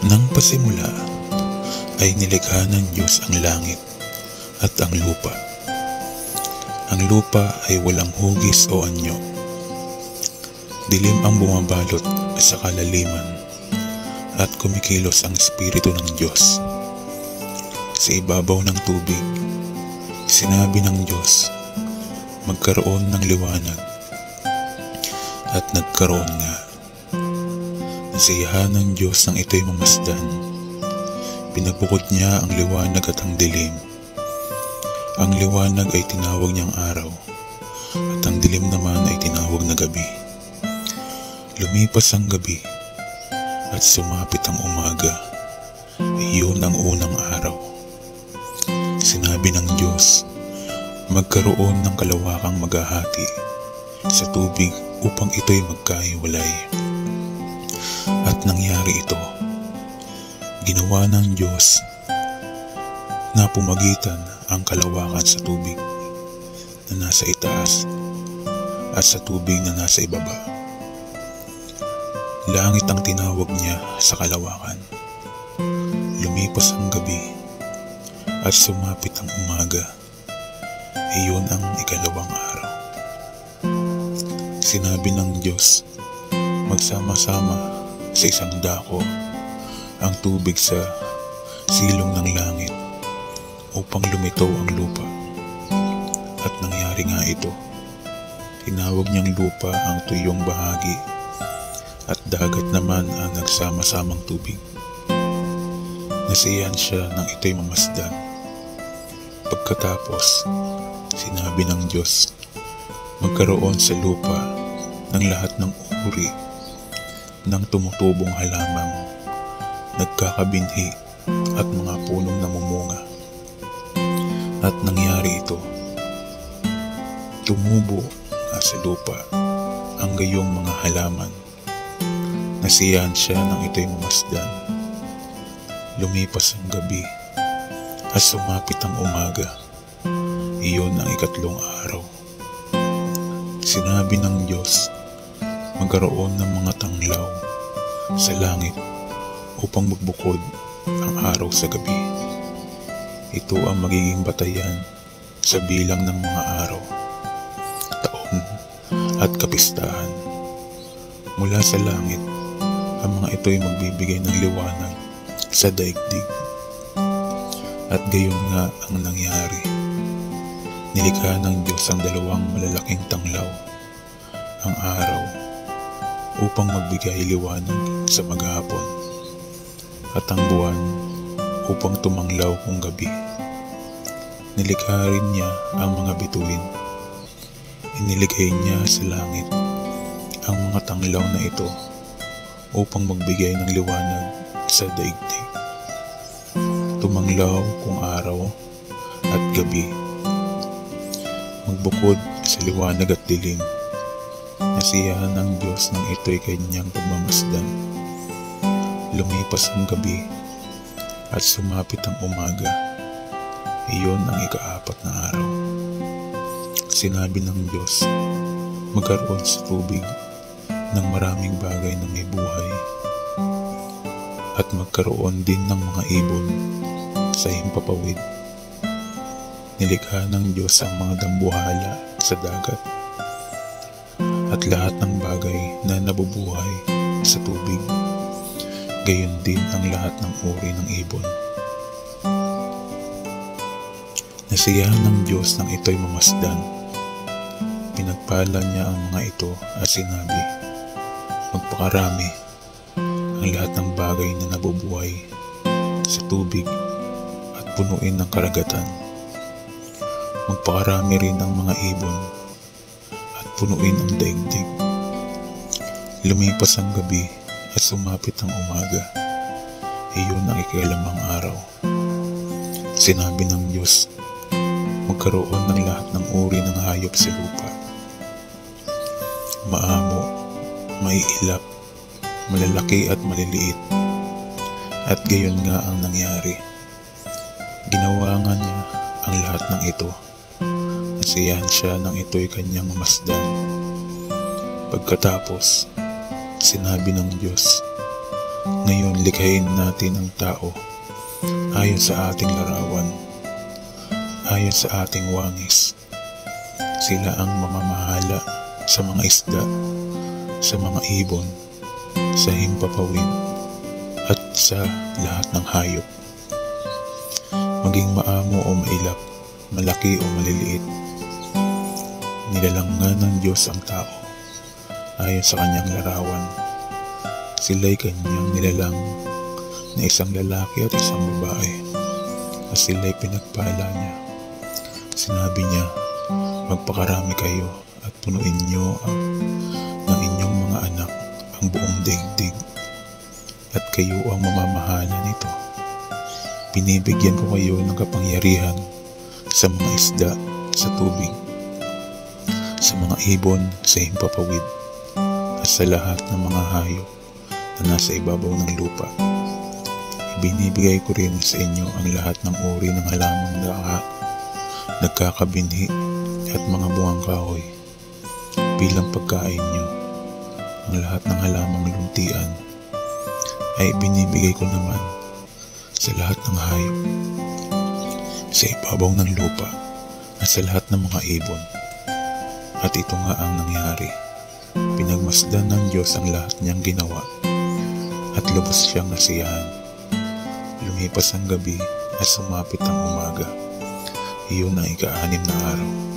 Nang pasimula ay nilikha ng Diyos ang langit at ang lupa. Ang lupa ay walang hugis o anyo. Dilim ang bumabalot sa kalaliman at kumikilos ang Espiritu ng Diyos. Sa ibabaw ng tubig, sinabi ng Diyos, magkaroon ng liwanag. At nagkaroon nga. Nasiyahan ng Diyos nang ito'y mamasdan. Pinabukod niya ang liwanag at ang dilim. Ang liwanag ay tinawag niyang araw, at ang dilim naman ay tinawag na gabi. Lumipas ang gabi, at sumapit ang umaga. Iyon ang unang araw. Sinabi ng Diyos, magkaroon ng kalawakang maghahati sa tubig upang ito'y magkahiwalay. At nangyari ito. Ginawa ng Diyos na pumagitan ang kalawakan sa tubig na nasa itaas at sa tubig na nasa ibaba. Langit ang tinawag niya sa kalawakan. Lumipas ang gabi at sumapit ang umaga. Iyon ang ikalawang araw. Sinabi ng Diyos, magsama-sama sa isang dako ang tubig sa silong ng langit upang lumitaw ang lupa. At nangyari nga ito. Tinawag niyang lupa ang tuyong bahagi at dagat naman ang nagsama-samang tubig. Nasiyahan siya nang ito'y mamasdan. Pagkatapos, sinabi ng Diyos, magkaroon sa lupa ng lahat ng uri ng tumutubong halamang nagkakabinhi at mga punong namumunga. At nangyari ito. Tumubo nga sa lupa ang gayong mga halaman. Nasiyahan siya nang ito'y mamasdan. Lumipas ang gabi at sumapit ang umaga. Iyon ang ikatlong araw. Sinabi ng Diyos, magkaroon ng mga tanglaw sa langit upang magbukod ang araw sa gabi. Ito ang magiging batayan sa bilang ng mga araw, taon at kapistahan. Mula sa langit, ang mga ito'y magbibigay ng liwanag sa daigdig. At gayon nga ang nangyari. Nilikha ng Diyos ang dalawang malalaking tanglaw, ang araw, upang magbigay liwanag sa maghapon, at ang buwan upang tumanglaw kung gabi. Nilikha rin niya ang mga bituin. Iniligay niya sa langit ang mga tanglaw na ito upang magbigay ng liwanag sa daigdig. Tumanglaw kung araw at gabi. Magbukod sa liwanag at dilim. Nasiyahan ng Diyos nang ito'y kanyang pagmamasdan. Lumipas ang gabi at sumapit ang umaga. Iyon ang ikaapat na araw. Sinabi ng Diyos, magkaroon sa tubig ng maraming bagay na may buhay at magkaroon din ng mga ibon sa himpapawid. Nilikha ng Diyos ang mga dambuhala sa dagat at lahat ng bagay na nabubuhay sa tubig, gayon din ang lahat ng uri ng ibon. Nasiyahan ng Diyos nang ito'y mamasdan. Pinagpala niya ang mga ito at sinabi, magpakarami ang lahat ng bagay na nabubuhay sa tubig at punuin ng karagatan. Magpakarami rin ang mga ibon at punuin ang daigdig. Lumipas ang gabi at sumapit ang umaga. Iyon ang ikalimang araw. Sinabi ng Diyos, magkaroon ng lahat ng uri ng hayop sa lupa. Maamo, maiilap, malalaki at maliliit. At gayon nga ang nangyari. Ginawa nga niya ang lahat ng ito. Nasiyahan siya nang ito'y kanyang mamasdan. Pagkatapos, sinabi ng Diyos, Ngayon likhain natin ang tao ayon sa ating larawan, ayon sa ating wangis. Sila ang mamamahala sa mga isda, sa mga ibon, sa himpapawid, at sa lahat ng hayop. Maging maamo o mailap, malaki o maliliit, nilalang nga ng Diyos ang tao ayon sa kanyang larawan. Sila'y kanyang nilalang na isang lalaki at isang babae, at sila'y pinagpala niya. Sinabi niya, magpakarami kayo at punuin niyo ng inyong mga anak ang buong daigdig, at kayo ang mamamahala nito. Binibigyan ko kayo ng kapangyarihan sa mga isda sa tubig, sa mga ibon sa himpapawid, at sa lahat ng mga hayop na nasa ibabaw ng lupa. Ibinibigay ko rin sa inyo ang lahat ng uri ng halamang nagkakabinhi at mga bungang kahoy bilang pagkain nyo. Ang lahat ng halamang luntian ay binibigay ko naman sa lahat ng hayop sa ibabaw ng lupa at sa lahat ng mga ibon. At ito nga ang nangyari. Pinagmasdan ng Diyos ang lahat niyang ginawa at lubos siyang nasiyahan. Lumipas ang gabi at sumapit ang umaga. Iyon ang ika-6 na araw.